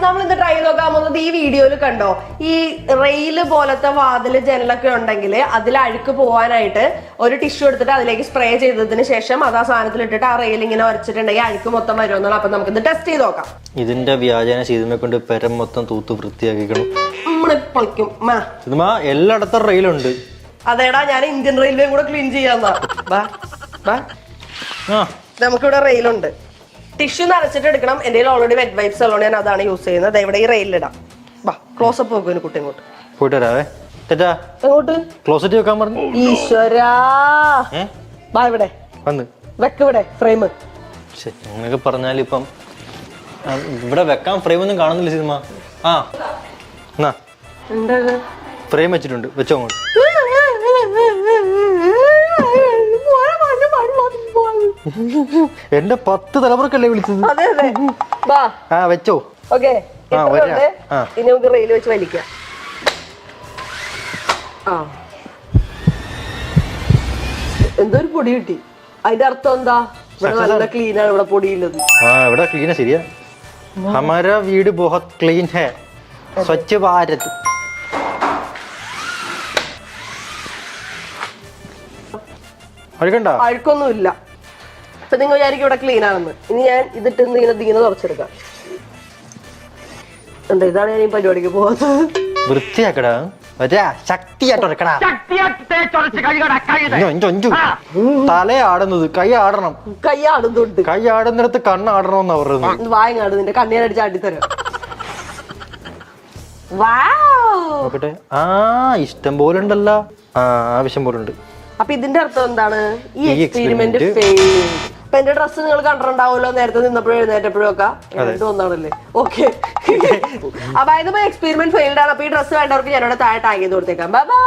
നമ്മൾ ഇന്ന് ട്രൈ ചെയ്ത് നോക്കാൻ പോകുന്നത് ഈ വീഡിയോയിൽ കണ്ടോ, ഈ റെയില് പോലത്തെ വാതില് ജനലൊക്കെ ഉണ്ടെങ്കിൽ അതിൽ അഴുക്ക് പോകാനായിട്ട് ഒരു ടിഷ്യൂ എടുത്തിട്ട് അതിലേക്ക് സ്പ്രേ ചെയ്തതിന് ശേഷം അത് ആ സാധനത്തിൽ ഇട്ടിട്ട് ആ റെയിൽ ഇങ്ങനെ ഉരച്ചിട്ടുണ്ടെങ്കിൽ അഴുക്ക് മൊത്തം വരുമെന്നുള്ള. അപ്പൊ നമുക്ക് ഇത് ടെസ്റ്റ് ചെയ്ത് നോക്കാം. ഇതിന്റെ വ്യാജന ചെയ്തതിനെ കൊണ്ട് പെരം മൊത്തം തൂത്ത് വൃത്തിയാക്കിക്കണം. പൊളിക്കും എല്ലായിടത്തും റെയിലുണ്ട്. അതേടാ, ഞാൻ ഇന്ത്യൻ റെയിൽവേയും കൂടെ ക്ലീൻ ചെയ്യാന്നാ. നമുക്കിവിടെ റെയിലുണ്ട്. ടിഷ്യൂ നനച്ചിട്ട് എടുക്കണം. എന്റെ ഓൾറെഡി വെറ്റ് വൈപ്സ് ഉള്ളതുകൊണ്ട് ഞാൻ അതാണ് യൂസ് ചെയ്യുന്നത്. ഇവിടെ ഈ റെയിലിടാം. വാ, ക്ലോസപ്പ് വെക്കും കുട്ടി ഇങ്ങോട്ട് പോയിട്ട് വരാവേ. എങ്ങോട്ട് ക്ലോസറ്റ് വെക്കാൻ പറഞ്ഞു. ഈശ്വരാ, വാ ഇവിടെ വന്ന് വെക്ക്, ഇവിടെ ഫ്രെയിം. അങ്ങനെയൊക്കെ പറഞ്ഞാൽ ഇപ്പം ഇവിടെ വെക്കാൻ ഫ്രെയിം ഒന്നും കാണുന്നില്ല സിനിമ. എന്നാ ഫ്രെയിം വെച്ചിട്ടുണ്ട്, വെച്ചോ അങ്ങോട്ട്. എന്റെ 10 തലമുറക്കല്ലേ വിളിച്ചത്. വെച്ചോ. ഇനി നമുക്ക് റെയിൽ വെച്ച് വലിക്കാം. എന്തോ ഒരു പൊടി കിട്ടി. അതിന്റെ അർത്ഥം എന്താ? ഇവിടെ നല്ല ക്ലീൻ ആണ്, ഇവിടെ പൊടിയില്ലത്. ഇവിടെ ക്ലീനാ. ശരിയാ. ഹമാരാ വീട് ബഹുത് ക്ലീൻ ഹൈ, സ്വച്ഛ് ഭാരത്. അഴുക്കൊന്നും ഇല്ല. ഇപ്പൊ നിങ്ങൾ വിചാരിക്കും ഇവിടെ ക്ലീൻ ആണെന്ന്. ഇനി ഞാൻ ഇതിട്ട് ഇങ്ങനെ തുറച്ചെടുക്കാം. എന്താ, ഇതാണ് ഞാൻ ഈ പരിപാടിക്ക് പോകുന്നത്. വൃത്തിയാക്കടാ, തലയാടുന്നത് കൈ ആടണം. കൈ ആടുന്നുണ്ട്. കൈ ആടുന്നിടത്ത് കണ്ണാടണമെന്നാ പറയുന്നത്. വായങ്ങാട് നിന്റെ കണ്ണിയടിച്ച് ആട്ടിത്തരാം. നോക്കട്ടെ. ഇഷ്ടം പോലെ ഉണ്ടല്ലോ. ആവശ്യം പോലെ ഉണ്ട്. അപ്പൊ ഇതിന്റെ അർത്ഥം എന്താണ്? ഈ എക്സ്പെരിമെന്റ് ഫെയിൽ. അപ്പൊ എന്റെ ഡ്രസ്സ് നിങ്ങൾ കണ്ടിട്ടുണ്ടാവുമല്ലോ, നേരത്തെ നിന്നപ്പോഴും എഴുന്നേറ്റപ്പോഴും ഒക്കെ. ഒന്നാണല്ലേ? ഓക്കെ. അപ്പൊ ഇതിപ്പോ എക്സ്പെരിമെന്റ് ഫെയിൽഡ് ആണ്. അപ്പൊ ഈ ഡ്രസ്സ് വേണ്ടവർക്ക് ഞാനിവിടെ താഴെ ടാഗ് ചെയ്ത് കൊടുത്തേക്കാം. Bye bye.